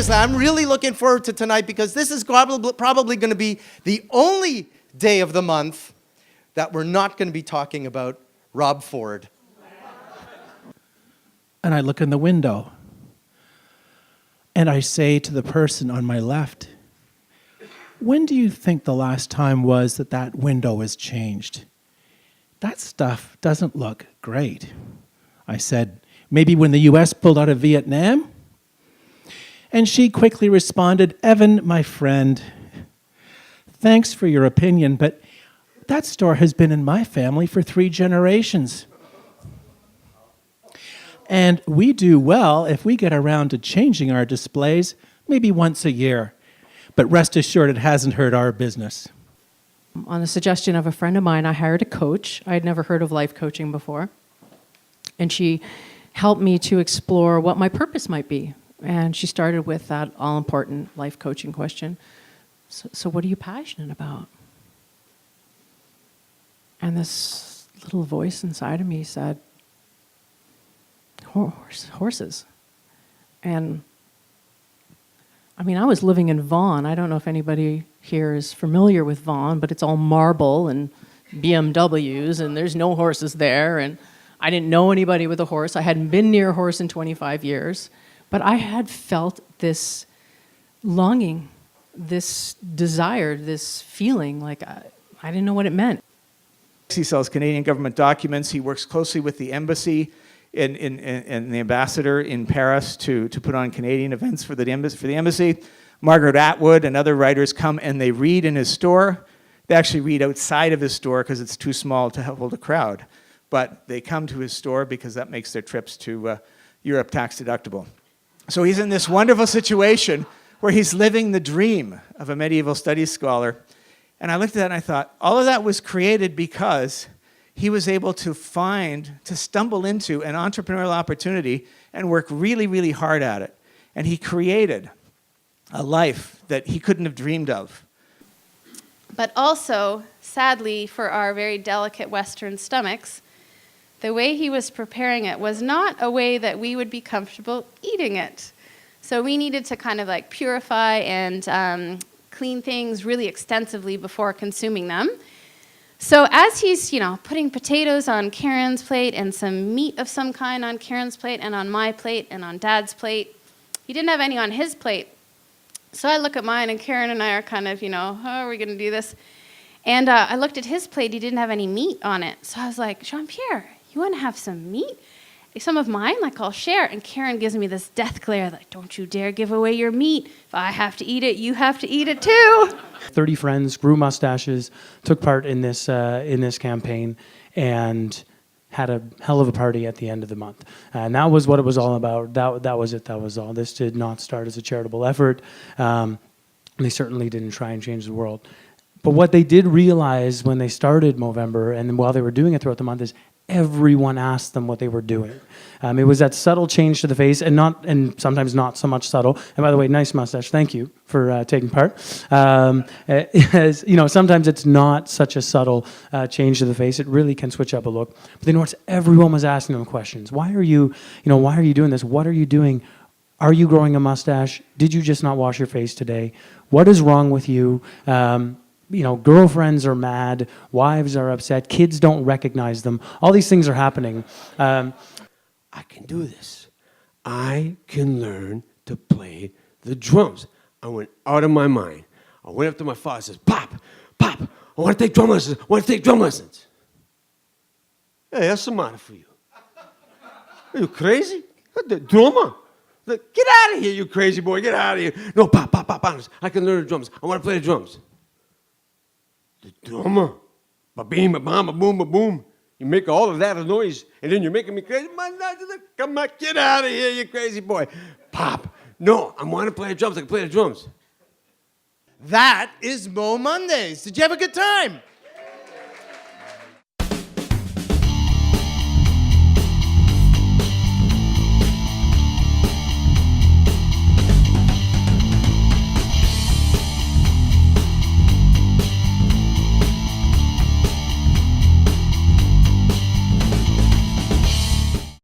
seriously, I'm really looking forward to tonight because this is probably going to be the only day of the month that we're not going to be talking about Rob Ford. And I look in the window and I say to the person on my left, when do you think the last time was that that window was changed? That stuff doesn't look great. I said, maybe when the US pulled out of Vietnam? And she quickly responded, Evan, my friend, thanks for your opinion, but that store has been in my family for 3 generations. And we do well if we get around to changing our displays maybe once a year. But rest assured, it hasn't hurt our business. On the suggestion of a friend of mine, I hired a coach. I had never heard of life coaching before. And she helped me to explore what my purpose might be. And she started with that all-important life coaching question. So what are you passionate about? And this little voice inside of me said, horses. And I mean, I was living in Vaughan. I don't know if anybody here is familiar with Vaughan, but it's all marble and BMWs, and there's no horses there. And I didn't know anybody with a horse. I hadn't been near a horse in 25 years. But I had felt this longing, this desire, this feeling like I didn't know what it meant. He sells Canadian government documents. He works closely with the embassy and the ambassador in Paris to put on Canadian events for the embassy. Margaret Atwood and other writers come and they read in his store. They actually read outside of his store because it's too small to hold a crowd. But they come to his store because that makes their trips to Europe tax deductible. So he's in this wonderful situation where he's living the dream of a medieval studies scholar. And I looked at that and I thought, all of that was created because he was able to stumble into an entrepreneurial opportunity and work really, really hard at it. And he created a life that he couldn't have dreamed of. But also, sadly, for our very delicate Western stomachs, the way he was preparing it was not a way that we would be comfortable eating it. So we needed to kind of like purify and clean things really extensively before consuming them. So as he's, putting potatoes on Karen's plate and some meat of some kind on Karen's plate and on my plate and on Dad's plate, he didn't have any on his plate. So I look at mine and Karen and I are kind of, how are we going to do this? And I looked at his plate, he didn't have any meat on it. So I was like, Jean-Pierre, you want to have some meat? Some of mine, I'll share. And Karen gives me this death glare, like, don't you dare give away your meat. If I have to eat it, you have to eat it too. 30 friends grew mustaches, took part in this campaign, and had a hell of a party at the end of the month. And that was what it was all about. That was it. That was all. This did not start as a charitable effort. They certainly didn't try and change the world. But what they did realize when they started Movember, and while they were doing it throughout the month, is everyone asked them what they were doing. It was that subtle change to the face, and sometimes not so much subtle. And by the way, nice mustache. Thank you for taking part. Sometimes it's not such a subtle change to the face. It really can switch up a look. But they noticed everyone was asking them questions. Why are you doing this? What are you doing? Are you growing a mustache? Did you just not wash your face today? What is wrong with you? Girlfriends are mad, wives are upset, kids don't recognize them. All these things are happening. I can do this. I can learn to play the drums. I went out of my mind. I went up to my father and says, Pop, I want to take drum lessons. Hey, that's the matter for you. Are you crazy? What the drummer? Get out of here, you crazy boy, get out of here. No, Pop, I can learn the drums. I want to play the drums. The drummer, ba-beam, ba-bam, ba-boom, ba-boom. You make all of that noise, and then you're making me crazy. Come on, get out of here, you crazy boy. Pop, no, I want to play the drums. I can play the drums. That is MoMondays. Did you have a good time?